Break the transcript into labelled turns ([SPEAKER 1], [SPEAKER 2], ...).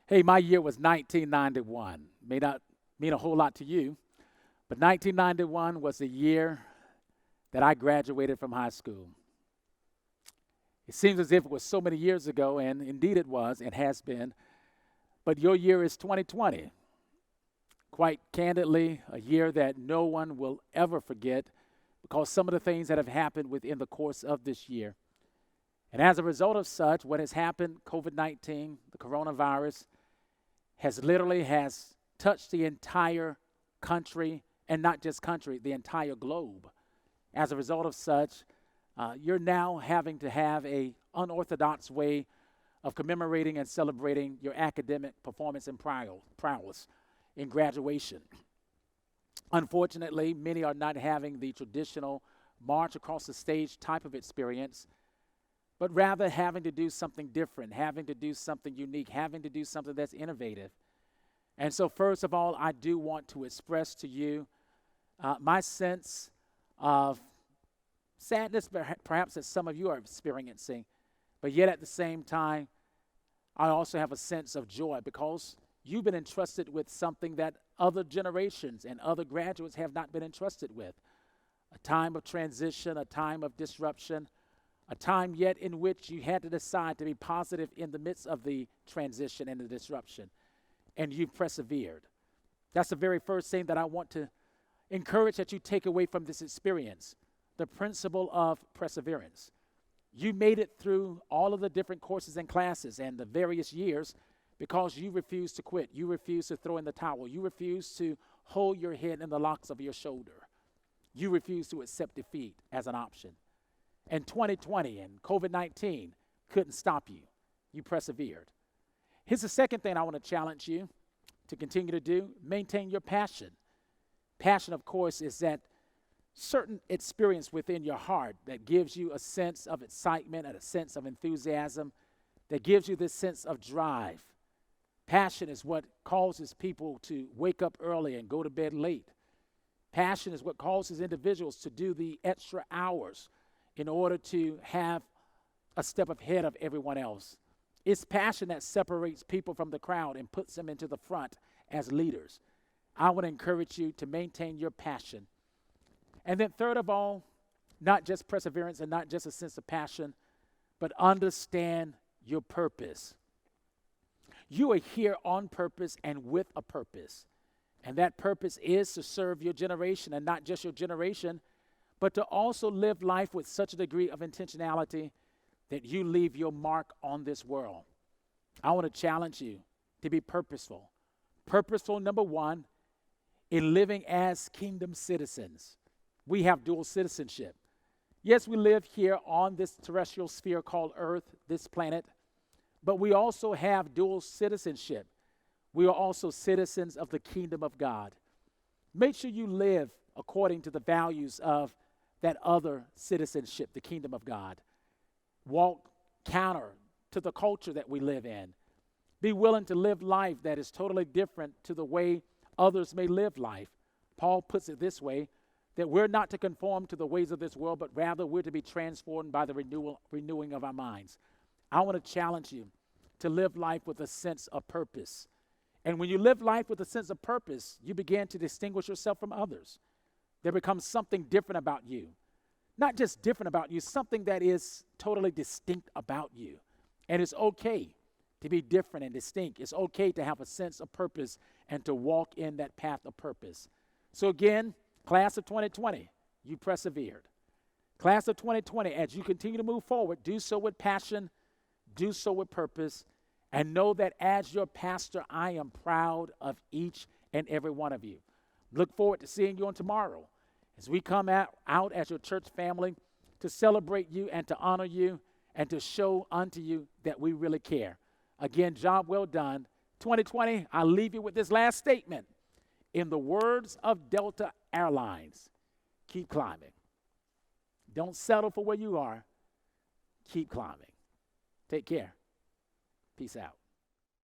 [SPEAKER 1] Hey, my year was 1991. May not mean a whole lot to you, but 1991 was the year that I graduated from high school. It seems as if it was so many years ago, and indeed it was, and has been, but your year is 2020. Quite candidly, a year that no one will ever forget because some of the things that have happened within the course of this year. And as a result of such, what has happened, COVID-19, the coronavirus, has touched the entire country, and not just country, the entire globe. As a result of such, you're now having to have a unorthodox way of commemorating and celebrating your academic performance and prowess in graduation. Unfortunately, many are not having the traditional march across the stage type of experience, but rather having to do something different, having to do something unique, having to do something that's innovative. And so, first of all, I do want to express to you my sense of sadness, perhaps that some of you are experiencing, but yet at the same time, I also have a sense of joy because you've been entrusted with something that other generations and other graduates have not been entrusted with. A time of transition, a time of disruption, a time yet in which you had to decide to be positive in the midst of the transition and the disruption, and you've persevered. That's the very first thing that I want to encourage that you take away from this experience, the principle of perseverance. You made it through all of the different courses and classes and the various years because you refused to quit. You refused to throw in the towel. You refused to hold your head in the locks of your shoulder. You refused to accept defeat as an option. And 2020 and COVID-19 couldn't stop you. You persevered. Here's the second thing I want to challenge you to continue to do. Maintain your passion. Passion, of course, is that certain experience within your heart that gives you a sense of excitement and a sense of enthusiasm, that gives you this sense of drive. Passion is what causes people to wake up early and go to bed late. Passion is what causes individuals to do the extra hours in order to have a step ahead of everyone else. It's passion that separates people from the crowd and puts them into the front as leaders. I want to encourage you to maintain your passion. And then third of all, not just perseverance and not just a sense of passion, but understand your purpose. You are here on purpose and with a purpose. And that purpose is to serve your generation, and not just your generation, but to also live life with such a degree of intentionality that you leave your mark on this world. I want to challenge you to be purposeful. Purposeful, number one, in living as kingdom citizens. We have dual citizenship. Yes, we live here on this terrestrial sphere called Earth, this planet, but we also have dual citizenship. We are also citizens of the kingdom of God. Make sure you live according to the values of that other citizenship, the kingdom of God. Walk counter to the culture that we live in. Be willing to live life that is totally different to the way others may live life. Paul puts it this way, that we're not to conform to the ways of this world, but rather we're to be transformed by the renewing of our minds. I want to challenge you to live life with a sense of purpose. And when you live life with a sense of purpose, you begin to distinguish yourself from others. There becomes something different about you. Not just different about you, something that is totally distinct about you. And it's okay to be different and distinct. It's okay to have a sense of purpose and to walk in that path of purpose. So again, class of 2020, you persevered. Class of 2020, as you continue to move forward, do so with passion, do so with purpose, and know that as your pastor, I am proud of each and every one of you. Look forward to seeing you on tomorrow as we come out as your church family to celebrate you and to honor you and to show unto you that we really care. Again, job well done. 2020, I'll leave you with this last statement. In the words of Delta Airlines, keep climbing. Don't settle for where you are. Keep climbing. Take care. Peace out.